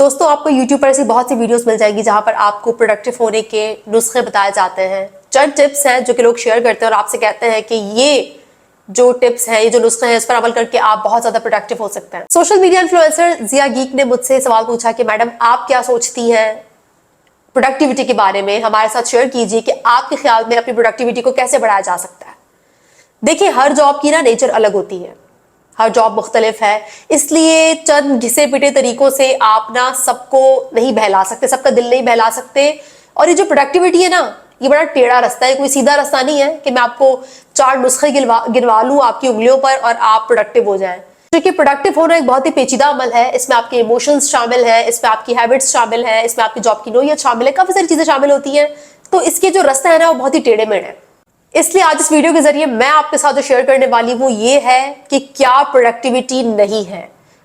दोस्तों आपको YouTube पर ऐसी बहुत सी वीडियोस मिल जाएगी जहां पर आपको प्रोडक्टिव होने के नुस्खे बताए जाते हैं। चंद टिप्स हैं जो कि लोग शेयर करते हैं और आपसे कहते हैं कि ये जो टिप्स हैं, ये जो नुस्खे हैं, इस पर अमल करके आप बहुत ज्यादा प्रोडक्टिव हो सकते हैं। सोशल मीडिया इन्फ्लुएंसर जिया गीक ने मुझसे सवाल पूछा कि मैडम आप क्या सोचती हैं प्रोडक्टिविटी के बारे में, हमारे साथ शेयर कीजिए कि आपके ख्याल में अपनी प्रोडक्टिविटी को कैसे बढ़ाया जा सकता है। देखिए, हर जॉब की ना नेचर अलग होती है, हर जॉब मुख्तलिफ है, इसलिए चंद घिसे पिटे तरीकों से आप ना सबको नहीं बहला सकते, सबका दिल नहीं बहला सकते। और ये जो प्रोडक्टिविटी है ना, ये बड़ा टेढ़ा रास्ता है, कोई सीधा रास्ता नहीं है कि मैं आपको 4 नुस्खे गिनवा लूं आपकी उंगलियों पर और आप प्रोडक्टिव हो जाएं। क्योंकि प्रोडक्टिव होना एक बहुत ही पेचीदा अमल है। इसमें आपके इमोशंस शामिल है, इसमें आपकी हैबिट्स शामिल है, इसमें आपकी जॉब की नोयत शामिल है, काफी सारी चीजें शामिल होती हैं। तो इसके जो रास्ता है ना, वो बहुत ही टेढ़े मेढ़े है। इसलिए आज इस वीडियो के जरिए मैं आपके साथ जो शेयर करने वाली हूँ ये है कि क्या प्रोडक्टिविटी नहीं है।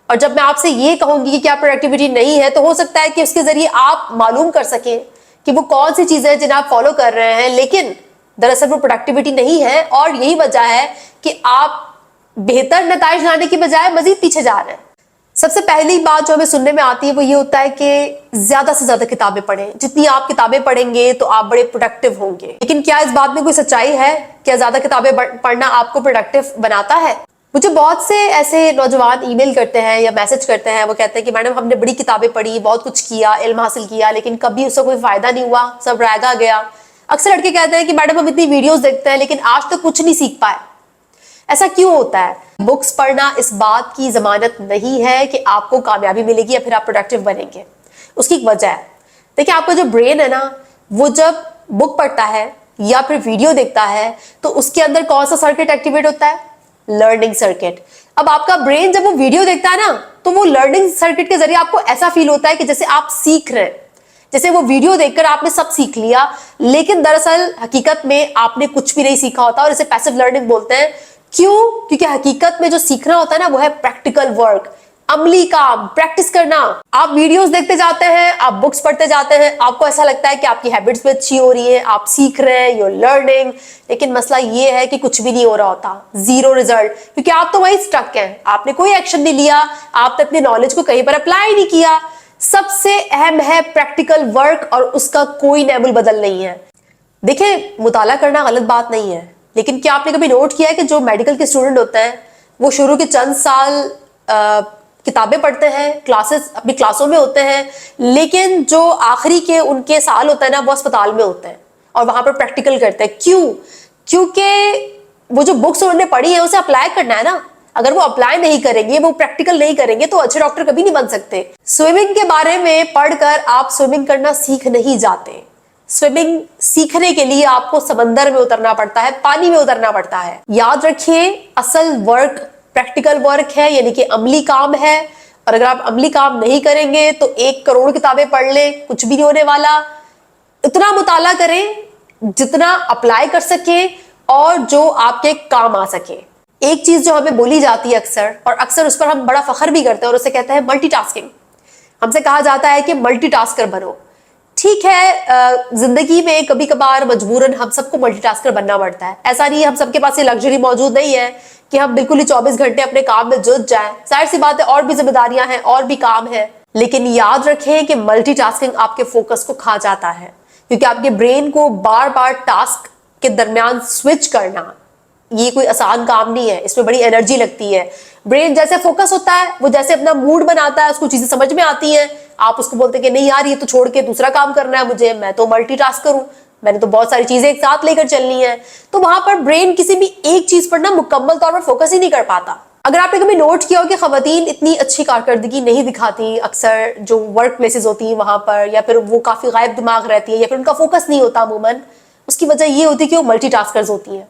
और जब मैं आपसे ये कहूंगी कि क्या प्रोडक्टिविटी नहीं है, तो हो सकता है कि उसके जरिए आप मालूम कर सकें कि वो कौन सी चीजें हैं जिन्हें आप फॉलो कर रहे हैं, लेकिन दरअसल वो प्रोडक्टिविटी नहीं है। और यही वजह है कि आप बेहतर नताइज लाने की बजाय मजीद पीछे जा रहे हैं। सबसे पहली बात जो हमें सुनने में आती है वो ये होता है कि ज्यादा से ज्यादा किताबें पढ़ें। जितनी आप किताबें पढ़ेंगे तो आप बड़े प्रोडक्टिव होंगे। लेकिन क्या इस बात में कोई सच्चाई है? क्या ज्यादा किताबें पढ़ना आपको प्रोडक्टिव बनाता है? मुझे बहुत से ऐसे नौजवान ईमेल करते हैं या मैसेज करते हैं, वो कहते हैं कि मैडम हमने बड़ी किताबें पढ़ी, बहुत कुछ किया, इल्म हासिल किया, लेकिन कभी उसका कोई फायदा नहीं हुआ, सब रह गया। अक्सर लड़के कहते हैं कि मैडम हम इतनी वीडियोस देखते हैं लेकिन आज तक कुछ नहीं सीख पाए। ऐसा क्यों होता है? बुक्स पढ़ना इस बात की जमानत नहीं है कि आपको कामयाबी मिलेगी या फिर आप प्रोडक्टिव बनेंगे। उसकी एक वजह है। देखिए, आपका जो ब्रेन है ना, वो जब बुक पढ़ता है या फिर वीडियो देखता है तो उसके अंदर कौन सा सर्किट एक्टिवेट होता है? Learning circuit. अब आपका ब्रेन जब वो वीडियो देखता है ना, तो वो लर्निंग सर्किट के जरिए आपको ऐसा फील होता है कि जैसे आप सीख रहे हैं, जैसे वो वीडियो देखकर आपने सब सीख लिया, लेकिन दरअसल हकीकत में आपने कुछ भी नहीं सीखा होता। और इसे पैसिव लर्निंग बोलते हैं। क्यों? क्योंकि हकीकत में जो सीखना होता है ना, वो है प्रैक्टिकल वर्क, अमली काम, प्रैक्टिस करना। आप वीडियोस देखते जाते हैं, आप बुक्स पढ़ते जाते हैं, आपको ऐसा लगता है कि आपकी हैबिट्स भी अच्छी हो रही है, आप सीख रहे हैं, यूर लर्निंग। लेकिन मसला ये है कि कुछ भी नहीं हो रहा होता, जीरो रिजल्ट, क्योंकि आप तो वही स्टक हैं। आपने कोई एक्शन नहीं लिया, आपने अपने नॉलेज को कहीं पर अप्लाई नहीं किया। सबसे अहम है प्रैक्टिकल वर्क, और उसका कोई नेबुल बदल नहीं है। देखिए, मुताला करना गलत बात नहीं है, लेकिन क्या आपने कभी नोट किया है कि जो मेडिकल के स्टूडेंट होते हैं वो शुरू के चंद साल किताबें पढ़ते हैं, क्लासेस अपनी क्लासों में होते हैं, लेकिन जो आखिरी के उनके साल होता है ना, वो अस्पताल में होते हैं और वहां पर प्रैक्टिकल करते हैं। क्यों? क्योंकि वो जो बुक्स उन्होंने पढ़ी है उसे अप्लाई करना है ना। अगर वो अप्लाई नहीं करेंगे, वो प्रैक्टिकल नहीं करेंगे, तो अच्छे डॉक्टर कभी नहीं बन सकते। स्विमिंग के बारे में पढ़कर आप स्विमिंग करना सीख नहीं जाते। स्विमिंग सीखने के लिए आपको समंदर में उतरना पड़ता है, पानी में उतरना पड़ता है। याद रखिए, असल वर्क प्रैक्टिकल वर्क है, यानी कि अमली काम है। और अगर आप अमली काम नहीं करेंगे तो 1 करोड़ किताबें पढ़ ले, कुछ भी नहीं होने वाला। इतना मुताला करें जितना अप्लाई कर सके और जो आपके काम आ सके। एक चीज जो हमें बोली जाती है अक्सर, और अक्सर उस पर हम बड़ा फख्र भी करते हैं, और उसे कहते हैं मल्टीटास्किंग। हमसे कहा जाता है कि मल्टीटास्कर बनो। ठीक है, जिंदगी में कभी कभार मजबूरन हम सबको मल्टीटास्कर बनना पड़ता है। ऐसा नहीं है, हम सबके पास ये लग्जरी मौजूद नहीं है कि हम बिल्कुल ही 24 घंटे अपने काम में जुट जाएं। जाहिर सी बात है, और भी जिम्मेदारियां हैं, और भी काम है। लेकिन याद रखें कि मल्टीटास्किंग आपके फोकस को खा जाता है, क्योंकि आपके ब्रेन को बार बार टास्क के दरमियान स्विच करना ये कोई आसान काम नहीं है। इसमें बड़ी एनर्जी लगती है। ब्रेन जैसे फोकस होता है, वो जैसे अपना मूड बनाता है, उसको चीजें समझ में आती हैं, आप उसको बोलते हैं कि नहीं यार, ये तो छोड़ के दूसरा काम करना है मुझे, मैं तो मल्टीटास्कर हूं, मैंने तो बहुत सारी चीजें एक साथ लेकर चलनी है। तो वहां पर ब्रेन किसी भी एक चीज पर ना मुकम्मल तौर पर फोकस ही नहीं कर पाता। अगर आपने कभी नोट किया हो कि खवातीन इतनी अच्छी कारकर्दगी नहीं दिखाती अक्सर जो वर्क प्लेसेस होती है वहां पर, या फिर वो काफी गायब दिमाग रहती है, या फिर उनका फोकस नहीं होता अमूमन, उसकी वजह ये होती है कि वो मल्टीटास्कर्स होती हैं।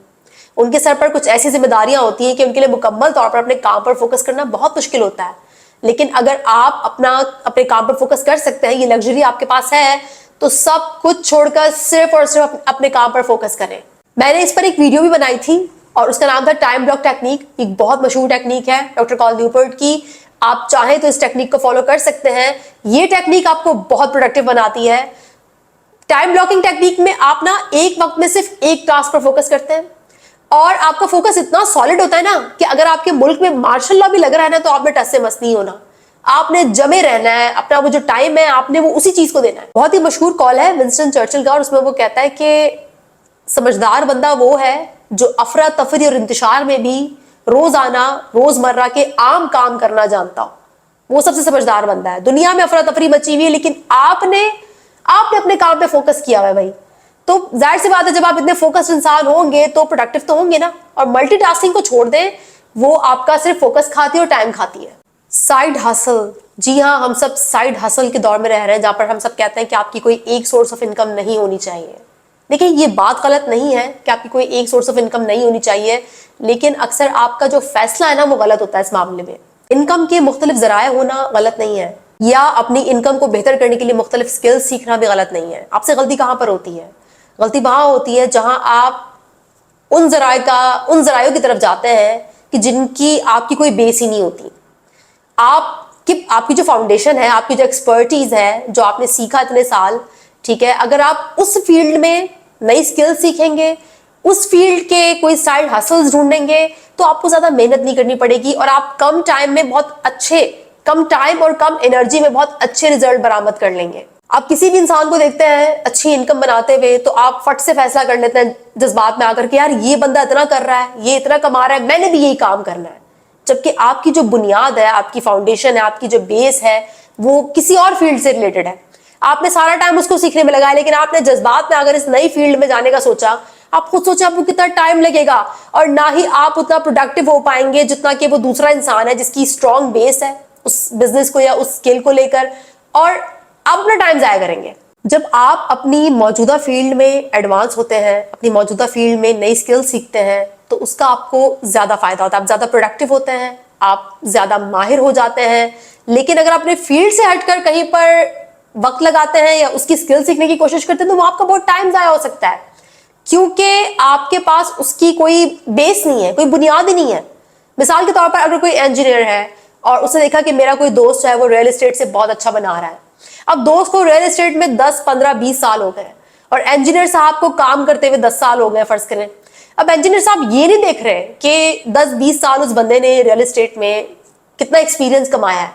उनके सर पर कुछ ऐसी जिम्मेदारियां होती हैं कि उनके लिए मुकम्मल तौर पर अपने काम पर फोकस करना बहुत मुश्किल होता है। लेकिन अगर आप अपने काम पर फोकस कर सकते हैं, ये लग्जरी आपके पास है, तो सब कुछ छोड़कर सिर्फ और सिर्फ अपने काम पर फोकस करें। मैंने इस पर एक वीडियो भी बनाई थी और उसका नाम था टाइम ब्लॉक टेक्निक। एक बहुत मशहूर टेक्निक है डॉक्टर कॉल न्यूपोर्ट की। आप चाहें तो इस टेक्निक को फॉलो कर सकते हैं। ये टेक्निक आपको बहुत प्रोडक्टिव बनाती है। टाइम ब्लॉकिंग टेक्निक में आप ना एक वक्त में सिर्फ एक टास्क पर फोकस करते हैं, और आपका फोकस इतना सॉलिड होता है ना कि अगर आपके मुल्क में मार्शल लॉ भी लग रहा है ना, तो आप में टस से मस नहीं होना। آپ نے جمے رہنا ہے، اپنا وہ جو ٹائم ہے آپ نے وہ اسی چیز کو دینا ہے. بہت ہی مشہور کال ہے ونسٹن چرچل کا، اور اس میں وہ کہتا ہے کہ سمجھدار بندہ وہ ہے جو افراتفری اور انتشار میں بھی روزانہ روزمرہ کے عام کام کرنا جانتا ہو. وہ سب سے سمجھدار بندہ ہے. دنیا میں افراتفری مچی ہوئی ہے، لیکن آپ نے اپنے کام پہ فوکس کیا ہوا ہے بھائی. تو ظاہر سی بات ہے جب آپ اتنے فوکس انسان ہوں گے تو پروڈکٹیو تو ہوں گے نا. اور ملٹی ٹاسکنگ کو چھوڑ دیں، وہ آپ کا صرف فوکس کھاتی ہے اور ٹائم کھاتی ہے. سائیڈ ہسل، جی ہاں، ہم سب سائیڈ ہسل کے دور میں رہ رہے ہیں جہاں پر ہم سب کہتے ہیں کہ آپ کی کوئی ایک سورس آف انکم نہیں ہونی چاہیے. دیکھیں یہ بات غلط نہیں ہے کہ آپ کی کوئی ایک سورس آف انکم نہیں ہونی چاہیے، لیکن اکثر آپ کا جو فیصلہ ہے نا وہ غلط ہوتا ہے اس معاملے میں. انکم کے مختلف ذرائع ہونا غلط نہیں ہے، یا اپنی انکم کو بہتر کرنے کے لیے مختلف سکل سیکھنا بھی غلط نہیں ہے. آپ سے غلطی کہاں پر ہوتی ہے؟ غلطی وہاں ہوتی ہے جہاں آپ ان ذرائعوں کی طرف جاتے ہیں کہ جن کی آپ کی کوئی بیس ہی نہیں ہوتی. آپ کی جو فاؤنڈیشن ہے، آپ کی جو ایکسپرٹیز ہے، جو آپ نے سیکھا اتنے سال، ٹھیک ہے، اگر آپ اس فیلڈ میں نئی سکل سیکھیں گے، اس فیلڈ کے کوئی سائیڈ ہسلز ڈھونڈیں گے، تو آپ کو زیادہ محنت نہیں کرنی پڑے گی اور آپ کم ٹائم اور کم انرجی میں بہت اچھے ریزلٹ برآمد کر لیں گے. آپ کسی بھی انسان کو دیکھتے ہیں اچھی انکم بناتے ہوئے تو آپ فٹ سے فیصلہ کر لیتے ہیں جذبات میں آ کر کہ یار یہ بندہ اتنا کر رہا ہے، یہ اتنا کما رہا ہے، میں نے بھی یہی کام کرنا ہے. جبکہ آپ کی جو بنیاد ہے، آپ کی فاؤنڈیشن ہے، آپ کی جو بیس ہے، وہ کسی اور فیلڈ سے ریلیٹڈ ہے. آپ نے سارا ٹائم اس کو سیکھنے میں لگایا، لیکن آپ نے جذبات میں اگر اس نئی فیلڈ میں جانے کا سوچا، آپ خود سوچیں آپ کو کتنا ٹائم لگے گا، اور نہ ہی آپ اتنا پروڈکٹیو ہو پائیں گے جتنا کہ وہ دوسرا انسان ہے جس کی اسٹرانگ بیس ہے اس بزنس کو یا اس اسکل کو لے کر، اور آپ اپنا ٹائم ضائع کریں گے. جب آپ اپنی موجودہ فیلڈ میں ایڈوانس ہوتے ہیں، اپنی موجودہ فیلڈ میں نئی اسکل سیکھتے ہیں، تو اس کا آپ کو زیادہ فائدہ ہوتا ہے. آپ زیادہ پروڈکٹیو ہوتے ہیں، آپ زیادہ ماہر ہو جاتے ہیں. لیکن اگر اپنے فیلڈ سے ہٹ کر کہیں پر وقت لگاتے ہیں یا اس کی اسکل سیکھنے کی کوشش کرتے ہیں، تو وہ آپ کا بہت ٹائم ضائع ہو سکتا ہے، کیونکہ آپ کے پاس اس کی کوئی بیس نہیں ہے، کوئی بنیاد ہی نہیں ہے. مثال کے طور پر اگر کوئی انجینئر ہے اور اس نے دیکھا کہ میرا کوئی دوست ہے وہ ریئل اسٹیٹ سے بہت اچھا بنا رہا ہے. اب دوست کو ریئل اسٹیٹ میں 10 15 20 سال ہو گئے، اور انجینئر صاحب کو کام کرتے ہوئے 10 سال ہو گئے فرض کریں. اب انجینئر صاحب یہ نہیں دیکھ رہے کہ 10 20 سال اس بندے نے ریئل اسٹیٹ میں کتنا ایکسپیرینس کمایا ہے،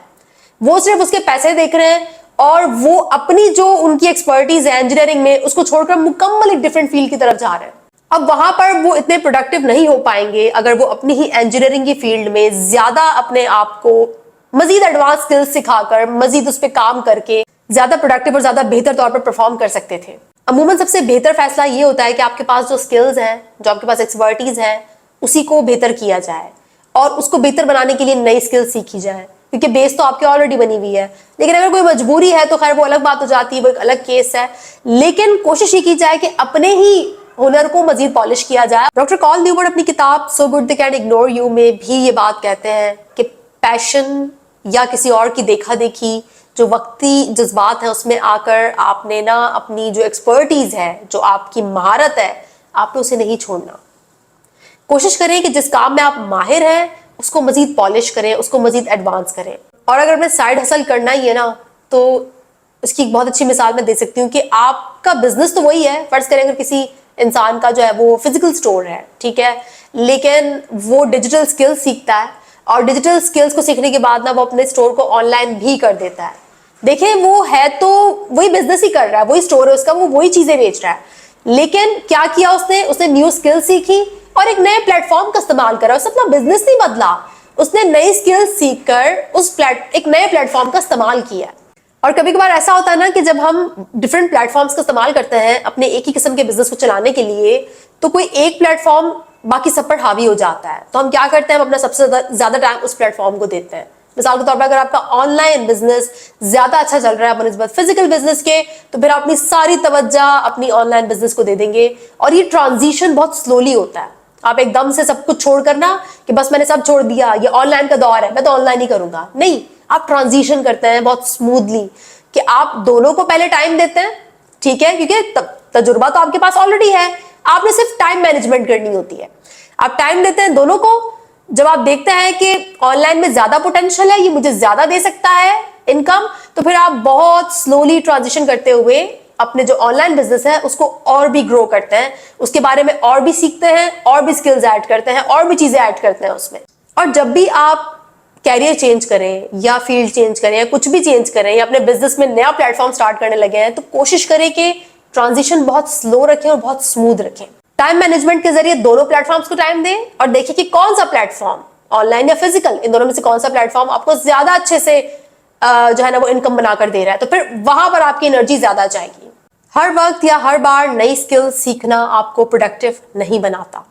وہ صرف اس کے پیسے دیکھ رہے ہیں، اور وہ اپنی جو ان کی ایکسپرٹیز ہے انجینئرنگ میں اس کو چھوڑ کر مکمل ایک ڈفرنٹ فیلڈ کی طرف جا رہے ہیں. اب وہاں پر وہ اتنے پروڈکٹیو نہیں ہو پائیں گے اگر وہ اپنی ہی انجینئرنگ کی فیلڈ میں زیادہ اپنے آپ کو مزید ایڈوانس سکلز سکھا کر، مزید اس پہ کام کر کے زیادہ پروڈکٹیو اور زیادہ بہتر طور پر پرفارم کر سکتے تھے. عموماً سب سے بہتر فیصلہ یہ ہوتا ہے کہ آپ کے پاس جو سکلز ہیں، جو آپ کے پاس ایکسپرٹیز ہیں، اسی کو بہتر کیا جائے اور اس کو بہتر بنانے کے لیے نئی سکل سیکھی جائے، کیونکہ بیس تو آپ کی آلریڈی بنی ہوئی ہے. لیکن اگر کوئی مجبوری ہے تو خیر وہ الگ بات ہو جاتی ہے، وہ ایک الگ کیس ہے. لیکن کوشش یہ کی جائے کہ اپنے ہی ہنر کو مزید پالش کیا جائے. ڈاکٹر کال نیوبرٹ اپنی کتاب so good they can ignore you میں بھی یہ بات کہتے ہیں کہ پیشن یا کسی اور کی دیکھا دیکھی جو وقتی جذبات ہیں اس میں آ کر آپ نے نا اپنی جو ایکسپرٹیز ہے، جو آپ کی مہارت ہے، آپ نے اسے نہیں چھوڑنا. کوشش کریں کہ جس کام میں آپ ماہر ہیں اس کو مزید پالش کریں، اس کو مزید ایڈوانس کریں. اور اگر میں سائیڈ ہسل کرنا ہی ہے نا، تو اس کی ایک بہت اچھی مثال میں دے سکتی ہوں کہ آپ کا بزنس تو وہی ہے. فرض کریں اگر کسی انسان کا جو ہے وہ فزیکل سٹور ہے، ٹھیک ہے، لیکن وہ ڈیجیٹل سکل سیکھتا ہے، اور ڈیجیٹل سکلز کو سیکھنے کے بعد نا وہ اپنے سٹور کو آن لائن بھی کر دیتا ہے. دیکھیں وہ ہے تو وہی بزنس ہی کر رہا ہے، وہی سٹور ہے اس کا، وہ وہی چیزیں بیچ رہا ہے. لیکن کیا کیا اس نے نیو سکل سیکھی اور ایک نئے پلیٹ فارم کا استعمال کرا. اس نے اپنا بزنس نہیں بدلا، اس نے نئی سکل سیکھ کر ایک نئے پلیٹ فارم کا استعمال کیا. اور کبھی کبھار ایسا ہوتا ہے نا کہ جب ہم ڈفرنٹ پلیٹ فارمز کا استعمال کرتے ہیں اپنے ایک ہی قسم کے بزنس کو چلانے کے لیے، تو کوئی ایک پلیٹ فارم باقی سب پر حاوی ہو جاتا ہے. تو ہم کیا کرتے ہیں، ہم اپنا سب سے زیادہ ٹائم اس پلیٹ فارم کو دیتے ہیں. مثال کے طور پر اگر آپ کا آن لائن بزنس زیادہ اچھا چل رہا ہے بنسبت فزیکل بزنس کے، تو پھر آپ اپنی ساری توجہ اپنی آن لائن بزنس کو دے دیں گے. اور یہ ٹرانزیشن بہت سلولی ہوتا ہے. آپ ایک دم سے سب کچھ چھوڑ کرنا کہ بس میں نے سب چھوڑ دیا، یہ آن لائن کا دور ہے میں تو آن لائن ہی کروں گا، نہیں. آپ ٹرانزیشن کرتے ہیں بہت اسموتھلی کہ آپ دونوں کو پہلے ٹائم دیتے ہیں، ٹھیک ہے، کیونکہ تجربہ تو آپ کے پاس آلریڈی ہے، آپ نے صرف ٹائم مینجمنٹ کرنی ہوتی ہے. آپ ٹائم دیتے ہیں دونوں کو. جب آپ دیکھتے ہیں کہ آن لائن میں زیادہ پوٹینشیل ہے، یہ مجھے زیادہ دے سکتا ہے انکم، تو پھر آپ بہت سلولی ٹرانزیشن کرتے ہوئے اپنے جو آن لائن بزنس ہے اس کو اور بھی گرو کرتے ہیں، اس کے بارے میں اور بھی سیکھتے ہیں، اور بھی سکلز ایڈ کرتے ہیں، اور بھی چیزیں ایڈ کرتے ہیں اس میں. اور جب بھی آپ कैरियर चेंज करें या फील्ड चेंज करें या कुछ भी चेंज करें या अपने बिजनेस में नया प्लेटफॉर्म स्टार्ट करने लगे हैं, तो कोशिश करें कि ट्रांजिशन बहुत स्लो रखें और बहुत स्मूथ रखें। टाइम मैनेजमेंट के जरिए दोनों प्लेटफॉर्म्स को टाइम दें और देखिए कि कौन सा प्लेटफॉर्म, ऑनलाइन या फिजिकल, इन दोनों में से कौन सा प्लेटफॉर्म आपको ज्यादा अच्छे से जो है ना वो इनकम बनाकर दे रहा है, तो फिर वहां पर आपकी एनर्जी ज्यादा जाएगी। हर वक्त या हर बार नई स्किल सीखना आपको प्रोडक्टिव नहीं बनाता।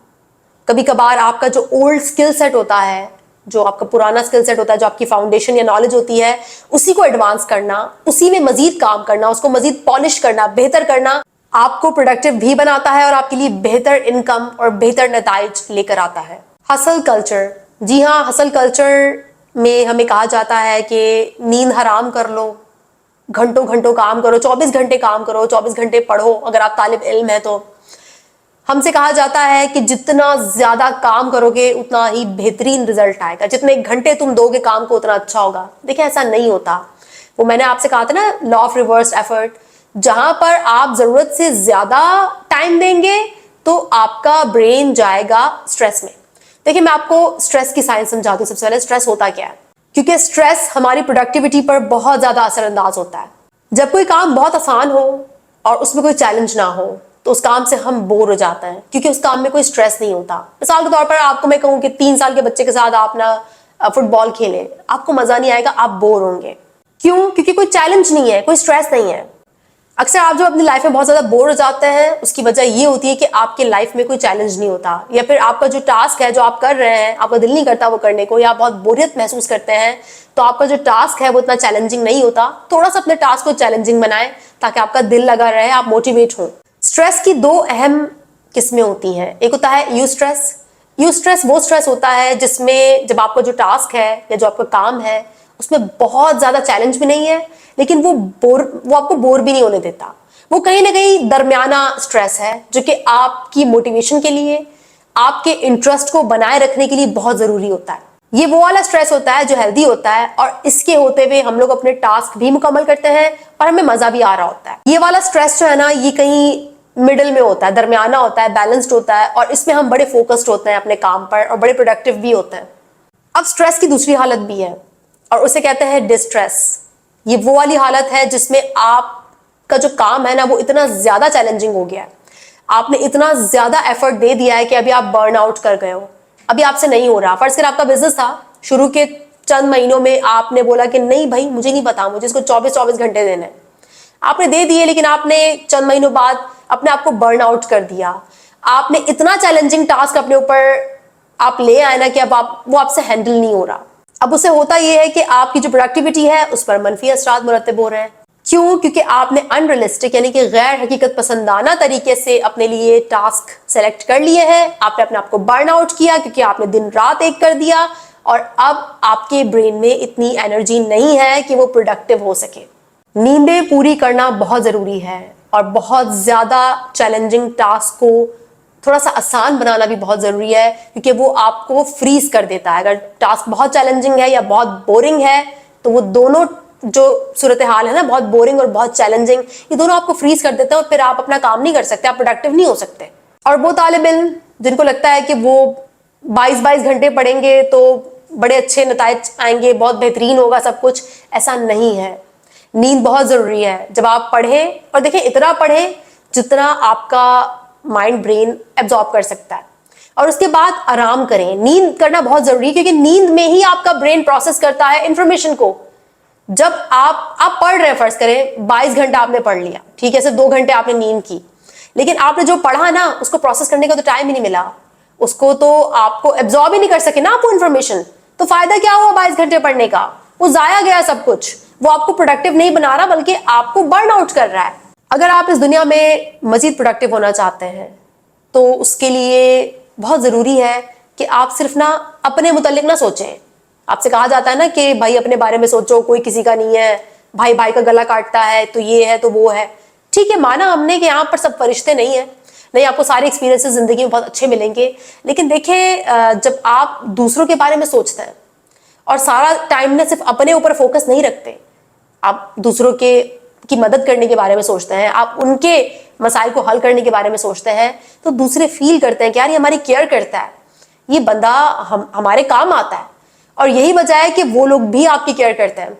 कभी कभार आपका जो ओल्ड स्किल सेट होता है, जो आपका पुराना स्किल सेट होता है, जो आपकी फाउंडेशन या नॉलेज होती है, उसी को एडवांस करना, उसी में मजीद काम करना, उसको मजीद पॉलिश करना, बेहतर करना आपको प्रोडक्टिव भी बनाता है और आपके लिए बेहतर इनकम और बेहतर नताइज लेकर आता है। हसल कल्चर, जी हाँ, हसल कल्चर में हमें कहा जाता है कि नींद हराम कर लो, घंटों घंटों काम करो, 24 घंटे काम करो, 24 घंटे पढ़ो अगर आप तालिब इल्म है तो। हमसे कहा जाता है कि जितना ज्यादा काम करोगे उतना ही बेहतरीन रिजल्ट आएगा, जितने घंटे तुम दोगे काम को उतना अच्छा होगा। देखिए ऐसा नहीं होता। वो मैंने आपसे कहा था ना, लॉ ऑफ रिवर्स एफर्ट, जहां पर आप जरूरत से ज्यादा टाइम देंगे तो आपका ब्रेन जाएगा स्ट्रेस में। देखिए मैं आपको स्ट्रेस की साइंस समझाती हूँ। सबसे पहले स्ट्रेस होता क्या है, क्योंकि स्ट्रेस हमारी प्रोडक्टिविटी पर बहुत ज्यादा असरअंदाज होता है। जब कोई काम बहुत आसान हो और उसमें कोई चैलेंज ना हो तो उस काम से हम बोर हो जाते हैं, क्योंकि उस काम में कोई स्ट्रेस नहीं होता। मिसाल के तौर पर आपको मैं कहूँ कि 3 साल के बच्चे के साथ आप ना फुटबॉल खेलें, आपको मजा नहीं आएगा, आप बोर होंगे। क्यों? क्योंकि कोई चैलेंज नहीं है, कोई स्ट्रेस नहीं है। अक्सर आप जो अपनी लाइफ में बहुत ज्यादा बोर हो जाते हैं, उसकी वजह ये होती है कि आपके लाइफ में कोई चैलेंज नहीं होता, या फिर आपका जो टास्क है जो आप कर रहे हैं आपका दिल नहीं करता वो करने को, या आप बहुत बोरियत महसूस करते हैं, तो आपका जो टास्क है वो इतना चैलेंजिंग नहीं होता। थोड़ा सा अपने टास्क को चैलेंजिंग बनाएं ताकि आपका दिल लगा रहे, आप मोटिवेट हो। स्ट्रेस की 2 अहम किस्में होती हैं। एक होता है यू स्ट्रेस। यू स्ट्रेस वो स्ट्रेस होता है जिसमें जब आपका जो टास्क है या जो आपका काम है उसमें बहुत ज्यादा चैलेंज भी नहीं है, लेकिन वो आपको बोर भी नहीं होने देता। वो कहीं ना कहीं दरमियाना स्ट्रेस है जो कि आपकी मोटिवेशन के लिए, आपके इंटरेस्ट को बनाए रखने के लिए बहुत जरूरी होता है। ये वो वाला स्ट्रेस होता है जो हेल्दी होता है और इसके होते हुए हम लोग अपने टास्क भी मुकम्मल करते हैं और हमें मजा भी आ रहा होता है। ये वाला स्ट्रेस जो है ना, ये कहीं मिडिल में होता है, दरमियाना होता है, बैलेंस्ड होता है और इसमें हम बड़े फोकस्ड होते हैं अपने काम पर और बड़े प्रोडक्टिव भी होते हैं। अब स्ट्रेस की दूसरी हालत भी है और उसे कहते हैं डिस्ट्रेस। ये वो वाली हालत है जिसमें आपका जो काम है ना वो इतना ज्यादा चैलेंजिंग हो गया है, आपने इतना ज्यादा एफर्ट दे दिया है कि अभी आप बर्न आउट कर गए हो, अभी आपसे नहीं हो रहा। फर्ज कर आपका बिजनेस था, शुरू के चंद महीनों में आपने बोला कि नहीं भाई मुझे नहीं पता, मुझे इसको 24-24 घंटे देने हैं। आपने दे दिए, लेकिन आपने चंद महीनों बाद अपने आप को बर्न आउट कर दिया। आपने इतना चैलेंजिंग टास्क अपने ऊपर आप ले आए ना कि अब वो आपसे हैंडल नहीं हो रहा। अब उससे होता यह है कि आपकी जो प्रोडक्टिविटी है उस पर मनफी असरात मुरतब हो रहे हैं। क्यों? क्योंकि आपने अनरियलिस्टिक यानी कि गैर हकीकत पसंदाना तरीके से अपने लिए टास्क सेलेक्ट कर लिए हैं। आपने अपने आप को बर्न आउट किया क्योंकि आपने दिन रात एक कर दिया और अब आपके ब्रेन में इतनी एनर्जी नहीं है कि वो प्रोडक्टिव हो सके। नींदें पूरी करना बहुत जरूरी है और बहुत ज्यादा चैलेंजिंग टास्क को थोड़ा सा आसान बनाना भी बहुत जरूरी है, क्योंकि वो आपको फ्रीज कर देता है। अगर टास्क बहुत चैलेंजिंग है या बहुत बोरिंग है तो वो दोनों जो सूरत हाल है ना, बहुत बोरिंग और बहुत चैलेंजिंग, ये दोनों आपको फ्रीज कर देते हैं और फिर आप अपना काम नहीं कर सकते, आप प्रोडक्टिव नहीं हो सकते। और वो तालिब इल्म जिनको लगता है कि वो 22-22 घंटे पढ़ेंगे तो बड़े अच्छे नताइज आएंगे, बहुत बेहतरीन होगा सब कुछ, ऐसा नहीं है। नींद बहुत जरूरी है। जब आप पढ़ें, और देखें इतना पढ़ें जितना आपका माइंड ब्रेन एब्जॉर्ब कर सकता है, और उसके बाद आराम करें। नींद करना बहुत जरूरी है क्योंकि नींद में ही आपका ब्रेन प्रोसेस करता है इंफॉर्मेशन को। जब आप पढ़ रहे हैं, फर्ज करें 22 घंटा आपने पढ़ लिया, ठीक है, सिर्फ 2 घंटे आपने नींद की, लेकिन आपने जो पढ़ा ना उसको प्रोसेस करने का तो टाइम ही नहीं मिला, उसको तो आपको एब्जॉर्ब ही नहीं कर सके ना आप वो इंफॉर्मेशन, तो फायदा क्या हुआ 22 घंटे पढ़ने का? वो जाया गया सब कुछ। वो आपको प्रोडक्टिव नहीं बना रहा बल्कि आपको बर्न आउट कर रहा है। अगर आप इस दुनिया में मजीद प्रोडक्टिव होना चाहते हैं तो उसके लिए बहुत जरूरी है कि आप सिर्फ ना अपने मुतालिक ना सोचें। आपसे कहा जाता है ना कि भाई अपने बारे में सोचो, कोई किसी का नहीं है, भाई भाई का गला काटता है तो ये है तो वो है। ठीक है, माना हमने कि यहाँ पर सब फरिश्ते नहीं है, नहीं, आपको सारे एक्सपीरियंसेस जिंदगी में बहुत अच्छे मिलेंगे, लेकिन देखिए जब आप दूसरों के बारे में सोचते हैं और सारा टाइम ना सिर्फ अपने ऊपर फोकस नहीं रखते, आप दूसरों की मदद करने के बारे में सोचते हैं, आप उनके मसाइल को हल करने के बारे में सोचते हैं, तो दूसरे फील करते हैं कि यार ये हमारी केयर करता है, ये बंदा हमारे काम आता है। और यही वजह है कि वो लोग भी आपकी केयर करते हैं।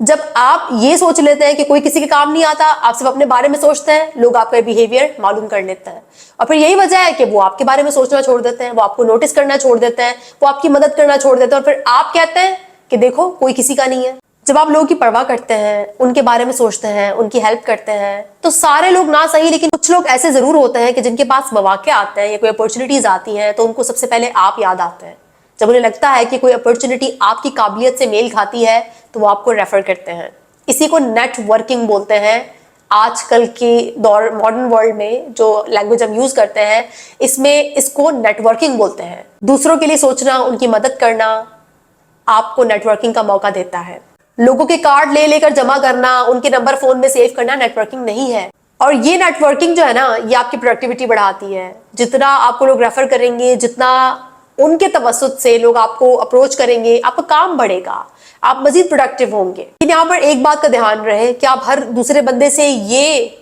जब आप ये सोच लेते हैं कि कोई किसी के काम नहीं आता, आप सिर्फ अपने बारे में सोचते हैं, लोग आपका बिहेवियर मालूम कर लेते हैं। और फिर यही वजह है कि वो आपके बारे में सोचना छोड़ देते हैं, वो आपको नोटिस करना छोड़ देते हैं, वो आपकी मदद करना छोड़ देते हैं, और फिर आप कहते हैं कि देखो कोई किसी का नहीं है। जब आप लोगों की परवाह करते हैं, उनके बारे में सोचते हैं, उनकी हेल्प करते हैं, तो सारे लोग ना सही लेकिन कुछ लोग ऐसे जरूर होते हैं कि जिनके पास मौके आते हैं या कोई अपॉर्चुनिटीज आती हैं तो उनको सबसे पहले आप याद आते हैं। जब उन्हें लगता है कि कोई अपॉर्चुनिटी आपकी काबिलियत से मेल खाती है तो वो आपको रेफर करते हैं। इसी को नेटवर्किंग बोलते हैं। आजकल के दौर मॉडर्न वर्ल्ड में जो लैंग्वेज हम यूज करते हैं, इसमें इसको नेटवर्किंग बोलते हैं। दूसरों के लिए सोचना, उनकी मदद करना आपको नेटवर्किंग का मौका देता है। लोगों के कार्ड ले लेकर जमा करना, उनके नंबर फोन में सेव करना नेटवर्किंग नहीं है। और ये नेटवर्किंग जो है ना, ये आपकी प्रोडक्टिविटी बढ़ाती है। जितना आपको लोग रेफर करेंगे, जितना उनके तवज्जुद से लोग आपको अप्रोच करेंगे, आपका काम बढ़ेगा, आप मजीद प्रोडक्टिव होंगे। लेकिन यहाँ पर एक बात का ध्यान रहे कि आप हर दूसरे बंदे से ये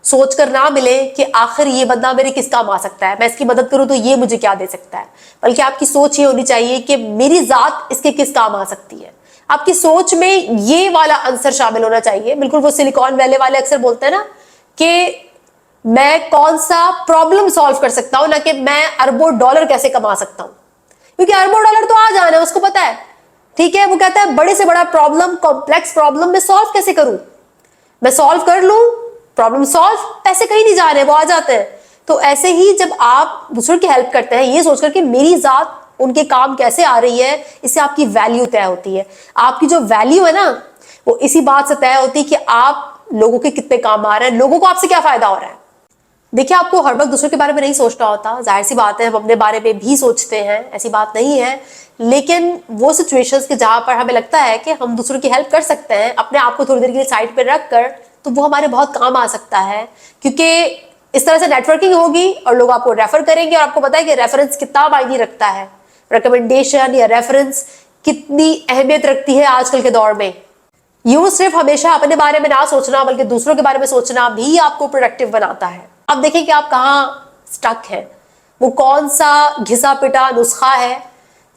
सोचकर ना मिले कि आखिर ये बंदा मेरे किस काम आ सकता है, मैं इसकी मदद करूं तो ये मुझे क्या दे सकता है। बल्कि आपकी सोच ये होनी चाहिए कि मेरी जात इसके किस काम आ सकती है। आपकी सोच में ये वाला आंसर शामिल होना चाहिए। बिल्कुल वो सिलिकॉन वैली वाले अक्सर बोलते हैं ना कि मैं कौन सा प्रॉब्लम सॉल्व कर सकता हूं, ना कि मैं अरबों डॉलर कैसे कमा सकता हूं, क्योंकि अरबों डॉलर तो आ जाना है, उसको पता है। ठीक है, वो कहता है बड़े से बड़ा प्रॉब्लम, कॉम्प्लेक्स प्रॉब्लम मैं सॉल्व कैसे करूं, मैं सॉल्व कर लूं, प्रॉब्लम सॉल्व, पैसे कहीं नहीं जा रहे, वो आ जाते हैं। तो ऐसे ही जब आप दूसरों की हेल्प करते हैं ये सोचकर कि मेरी जात उनके काम कैसे आ रही है, इससे आपकी वैल्यू तय होती है। आपकी जो वैल्यू है ना, वो इसी बात से तय होती है कि आप लोगों के कितने काम आ रहे हैं, लोगों को आपसे क्या फायदा हो रहा है। देखिए, आपको हर वक्त दूसरों के बारे में नहीं सोचना होता। जाहिर सी बात है, हम अपने बारे में भी सोचते हैं, ऐसी बात नहीं है। लेकिन वो सिचुएशंस के जहां पर हमें लगता है कि हम दूसरों की हेल्प कर सकते हैं, अपने आप को थोड़ी देर के लिए साइड पर रख कर, तो वो हमारे बहुत काम आ सकता है। क्योंकि इस तरह से नेटवर्किंग होगी और लोग आपको रेफर करेंगे, और आपको पता है कि रेफरेंस कितना मायने रखता है। रिकमेंडेशन या रेफरेंस कितनी अहमियत रखती है आजकल के दौर में। यूं सिर्फ हमेशा अपने बारे में ना सोचना, बल्कि दूसरों के बारे में सोचना भी आपको प्रोडक्टिव बनाता है। आप देखें कि आप कहाँ स्टक हैं, वो कौन सा घिसा पिटा नुस्खा है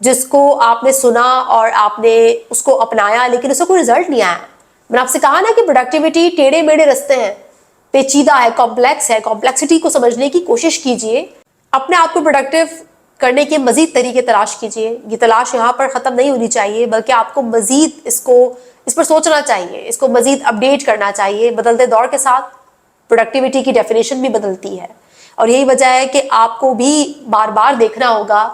जिसको आपने सुना और आपने उसको अपनाया, लेकिन उसका कोई रिजल्ट नहीं आया। मैंने आपसे कहा ना कि प्रोडक्टिविटी टेढ़े मेढ़े रास्ते हैं, पेचीदा है, कॉम्प्लेक्स है। कॉम्प्लेक्सिटी को समझने की कोशिश कीजिए, अपने आप को प्रोडक्टिव करने के मजीद तरीके तलाश कीजिए। ये तलाश यहाँ पर खत्म नहीं होनी चाहिए, बल्कि आपको मजीद इस पर सोचना चाहिए, इसको मजीद अपडेट करना चाहिए। बदलते दौर के साथ प्रोडक्टिविटी की डेफिनेशन भी बदलती है, और यही वजह है कि आपको भी बार बार देखना होगा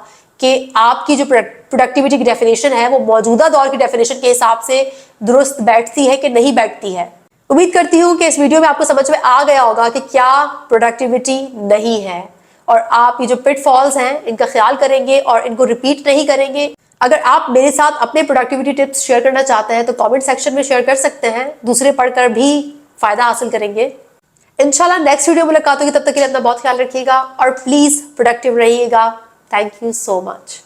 कि आपकी जो प्रोडक्टिविटी की डेफिनेशन है वो मौजूदा दौर की डेफिनेशन के हिसाब से दुरुस्त बैठती है कि नहीं बैठती है। उम्मीद करती हूँ कि इस वीडियो में आपको समझ में आ गया होगा कि क्या प्रोडक्टिविटी नहीं है, और आप ये जो पिटफॉल्स हैं इनका ख्याल करेंगे और इनको रिपीट नहीं करेंगे। अगर आप मेरे साथ अपने प्रोडक्टिविटी टिप्स शेयर करना चाहते हैं तो कमेंट सेक्शन में शेयर कर सकते हैं, दूसरे पढ़कर भी फायदा हासिल करेंगे। इंशाल्लाह नेक्स्ट वीडियो मुलाकात होगी, तब तक के लिए अपना बहुत ख्याल रखिएगा और प्लीज प्रोडक्टिव रहिएगा। Thank you so much.